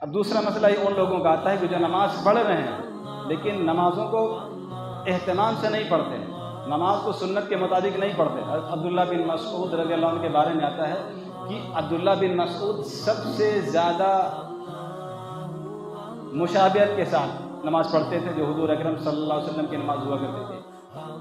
اب دوسرا مسئلہ یہ ان لوگوں کا آتا ہے کہ جو نماز پڑھ رہے ہیں لیکن نمازوں کو اہتمام سے نہیں پڑھتے، نماز کو سنت کے مطابق نہیں پڑھتے۔ عبداللہ بن مسعود رضی اللہ عنہ کے بارے میں آتا ہے کہ عبداللہ بن مسعود سب سے زیادہ مشابہت کے ساتھ نماز پڑھتے تھے جو حضور اکرم صلی اللہ علیہ وسلم کی نماز ہوا کرتے تھے۔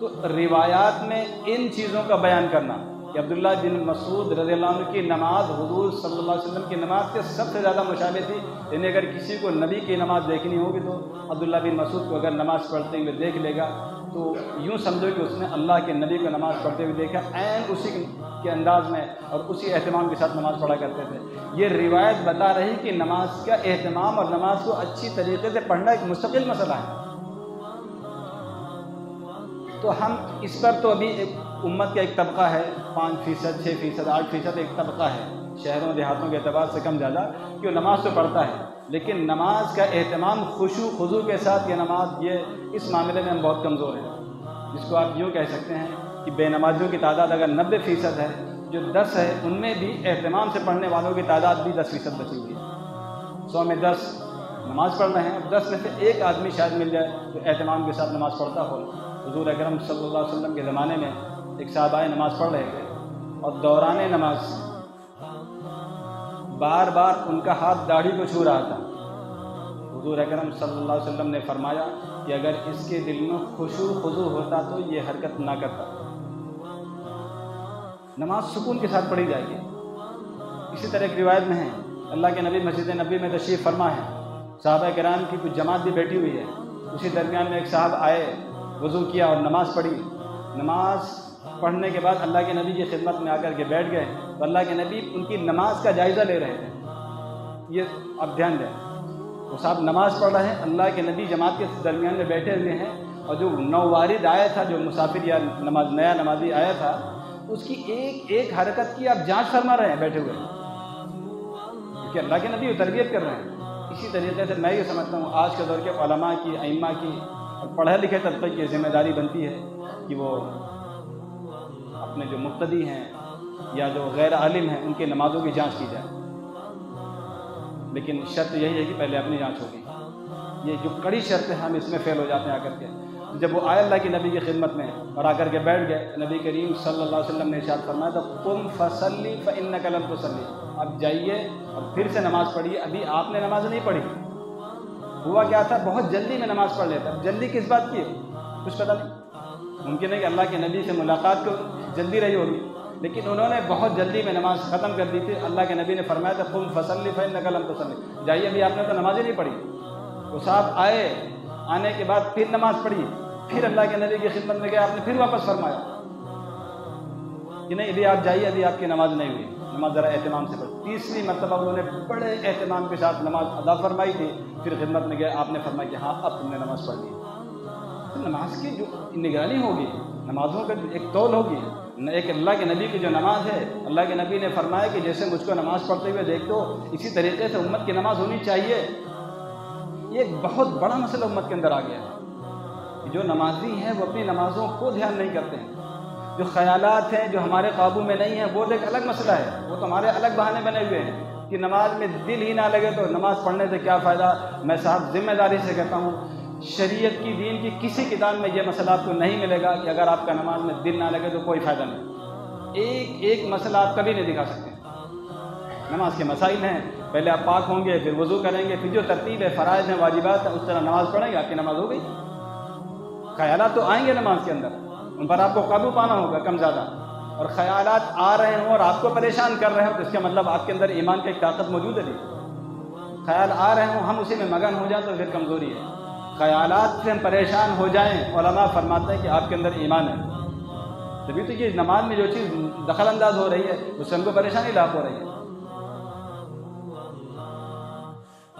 تو روایات میں ان چیزوں کا بیان کرنا کہ عبداللہ بن مسعود رضی اللہ عنہ کی نماز حضور صلی اللہ علیہ وسلم کی نماز کے سب سے زیادہ مشابہ تھی، یعنی اگر کسی کو نبی کی نماز دیکھنی ہوگی تو عبداللہ بن مسعود کو اگر نماز پڑھتے ہوئے دیکھ لے گا تو یوں سمجھو کہ اس نے اللہ کے نبی کو نماز پڑھتے ہوئے دیکھا، عین اسی کے انداز میں اور اسی اہتمام کے ساتھ نماز پڑھا کرتے تھے۔ یہ روایت بتا رہی کہ نماز کا اہتمام اور نماز کو اچھی طریقے سے پڑھنا ایک مستقل مسئلہ ہے۔ تو ہم اس پر تو ابھی ایک امت کا ایک طبقہ ہے، 5%، 6%، 8% ایک طبقہ ہے شہروں دیہاتوں کے اعتبار سے کم زیادہ کہ وہ نماز تو پڑھتا ہے، لیکن نماز کا اہتمام خشوع خضوع کے ساتھ یہ نماز، یہ اس معاملے میں ہم بہت کمزور ہیں، جس کو آپ یوں کہہ سکتے ہیں کہ بے نمازیوں کی تعداد اگر 90% ہے، جو 10 ہے ان میں بھی اہتمام سے پڑھنے والوں کی تعداد بھی 10% بچی ہوئی ہے۔ 100 میں 10 نماز پڑھ رہے ہیں، 10 میں سے ایک آدمی شاید مل جائے جو اہتمام کے ساتھ نماز پڑھتا ہو۔ حضور اکرم صلی اللہ علیہ وسلم کے زمانے میں ایک صحابہ نماز پڑھ رہے تھے اور دوران نماز بار بار ان کا ہاتھ داڑھی کو چھو رہا تھا۔ حضور اکرم صلی اللہ علیہ وسلم نے فرمایا کہ اگر اس کے دل میں خشوع خضوع ہوتا تو یہ حرکت نہ کرتا۔ نماز سکون کے ساتھ پڑھی جائے گی۔ اسی طرح ایک روایت میں ہے، اللہ کے نبی مسجد نبی میں تشریف فرما ہے، صحابہ کرام کی کچھ جماعت بھی بیٹھی ہوئی ہے، اسی درمیان میں ایک صاحب آئے، وضو کیا اور نماز پڑھی۔ نماز پڑھنے کے بعد اللہ کے نبی کی خدمت میں آ کر کے بیٹھ گئے تو اللہ کے نبی ان کی نماز کا جائزہ لے رہے تھے۔ یہ آپ دھیان دیں، وہ صاحب نماز پڑھ رہے ہیں، اللہ کے نبی جماعت کے درمیان میں بیٹھے ہوئے ہیں، اور جو نووارد آیا تھا، جو مسافر یا نیا نمازی آیا تھا، اس کی ایک ایک حرکت کی آپ جانچ فرما رہے ہیں بیٹھے ہوئے، کیونکہ اللہ کے نبی تربیت کر رہے ہیں۔ اسی طریقے سے میں یہ سمجھتا ہوں آج کے دور کے علماء کی، ائمہ کی اور پڑھے لکھے طبقے کی ذمہ داری بنتی ہے کہ وہ اپنے جو مقتدی ہیں یا جو غیر عالم ہیں ان کی نمازوں کی جانچ کی جائے، لیکن شرط یہی ہے کہ پہلے اپنی جانچ ہوگی۔ یہ جو کڑی شرط ہے ہم اس میں فیل ہو جاتے ہیں آ کر کے۔ جب وہ آئے اللہ کے نبی کی خدمت میں اور آ کر کے بیٹھ گئے، نبی کریم صلی اللہ علیہ وسلم نے ارشاد فرمایا تھا قم فصلی فإنک لم تصلی، اب جائیے اور پھر سے نماز پڑھیے، ابھی آپ نے نماز نہیں پڑھی۔ ہوا کیا تھا، بہت جلدی میں نماز پڑھ لیتا۔ جلدی کس بات کی کچھ پتہ نہیں، ممکن ہے کہ اللہ کے نبی سے ملاقات کو جلدی رہی ہوگی، لیکن انہوں نے بہت جلدی میں نماز ختم کر دی تھی۔ اللہ کے نبی نے فرمایا تھا قم فصلی فإنک لم تصلی، جائیے ابھی آپ نے تو نماز ہی نہیں پڑھی۔ وہ صاحب آئے، آنے کے بعد پھر نماز پڑھی، پھر اللہ کے نبی کی خدمت میں گئے، آپ نے پھر واپس فرمایا کہ نہیں ابھی آپ جائیے، ابھی آپ کی نماز نہیں ہوئی، نماز ذرا اہتمام سے پڑھی۔ تیسری مرتبہ انہوں نے بڑے اہتمام کے ساتھ نماز ادا فرمائی تھی، پھر خدمت میں گئے، آپ نے فرمایا کہ ہاں اب تم نے نماز پڑھ لی۔ تو نماز کی جو نگرانی ہوگی، نمازوں کا ایک تول ہوگی، ایک اللہ کے نبی کی جو نماز ہے، اللہ کے نبی نے فرمایا کہ جیسے مجھ کو نماز پڑھتے ہوئے دیکھ دو، اسی طریقے سے امت کی نماز ہونی چاہیے۔ یہ ایک بہت بڑا مسئلہ امت کے اندر آ گیا ہے کہ جو نمازی ہیں وہ اپنی نمازوں کو دھیان نہیں کرتے ہیں۔ جو خیالات ہیں جو ہمارے قابو میں نہیں ہیں وہ ایک الگ مسئلہ ہے، وہ تو ہمارے الگ بہانے بنے ہوئے ہیں کہ نماز میں دل ہی نہ لگے تو نماز پڑھنے سے کیا فائدہ۔ میں صاحب ذمہ داری سے کہتا ہوں، شریعت کی، دین کی کسی کتاب میں یہ مسئلہ آپ کو نہیں ملے گا کہ اگر آپ کا نماز میں دل نہ لگے تو کوئی فائدہ نہیں۔ ایک ایک مسئلہ آپ کبھی نہیں دکھا سکتے۔ نماز کے مسائل ہیں، پہلے آپ پاک ہوں گے، پھر وضو کریں گے، پھر جو ترتیب ہے، فرائض ہیں، واجبات ہیں، اس طرح نماز پڑھیں گے، آپ کی نماز ہو گئی۔ خیالات تو آئیں گے نماز کے اندر، ان پر آپ کو قابو پانا ہوگا کم زیادہ، اور خیالات آ رہے ہوں اور آپ کو پریشان کر رہے ہوں تو اس کا مطلب آپ کے اندر ایمان کی ایک طاقت موجود ہے۔ خیال آ رہے ہوں ہم اسی میں مگن ہو جائیں تو پھر کمزوری ہے۔ خیالات سے ہم پریشان ہو جائیں، علماء فرماتے ہیں کہ آپ کے اندر ایمان ہے، تبھی تو یہ نماز میں جو چیز دخل انداز ہو رہی ہے اس سے ہم کو پریشانی لاحق ہو رہی ہے۔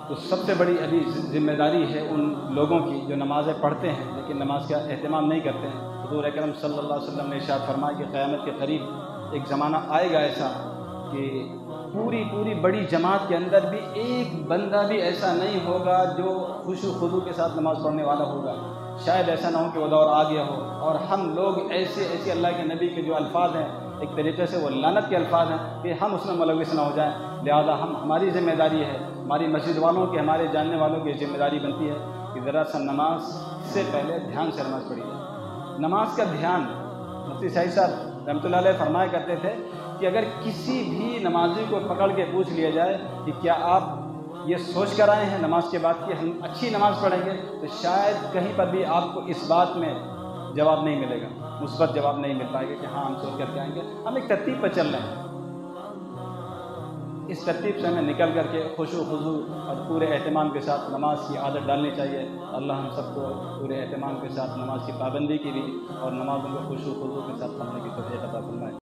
تو سب سے بڑی ابھی ذمہ داری ہے ان لوگوں کی جو نمازیں پڑھتے ہیں لیکن نماز کا اہتمام نہیں کرتے ہیں۔ حضور اکرم صلی اللہ علیہ وسلم نے ارشاد فرمایا کہ قیامت کے قریب ایک زمانہ آئے گا ایسا کہ پوری بڑی جماعت کے اندر بھی ایک بندہ بھی ایسا نہیں ہوگا جو خشوع خضوع کے ساتھ نماز پڑھنے والا ہوگا۔ شاید ایسا نہ ہو کہ وہ دور آ گیا ہو اور ہم لوگ ایسے اللہ کے نبی کے جو الفاظ ہیں ایک طریقے سے وہ لعنت کے الفاظ ہیں کہ ہم اس میں ملوث نہ ہو جائیں، لہذا ہماری ذمہ داری ہے ہماری مسجد والوں کی، ہمارے جاننے والوں کی ذمہ داری بنتی ہے کہ ذرا سا نماز سے پہلے دھیان سے نماز پڑھی جائے۔ نماز کا دھیان مفتی سعید صاحب رحمۃ اللہ علیہ فرمایا کرتے تھے کہ اگر کسی بھی نمازی کو پکڑ کے پوچھ لیا جائے کہ کیا آپ یہ سوچ کر آئے ہیں نماز کے بعد کہ ہم اچھی نماز پڑھیں گے، تو شاید کہیں پر بھی آپ کو اس بات میں جواب نہیں ملے گا، مثبت جواب نہیں مل پائے گا کہ ہاں ہم سوچ کر کے آئیں گے۔ ہم ایک ترتیب پر چل رہے ہیں، اس ترتیب سے ہمیں نکل کر کے خشوع و خضوع اور پورے اہتمام کے ساتھ نماز کی عادت ڈالنی چاہیے۔ اللہ ہم سب کو پورے اہتمام کے ساتھ نماز کی پابندی کی بھی اور نمازوں کو خشوع و خضوع کے ساتھ پڑھنے کی توفیق عطا فرمائے۔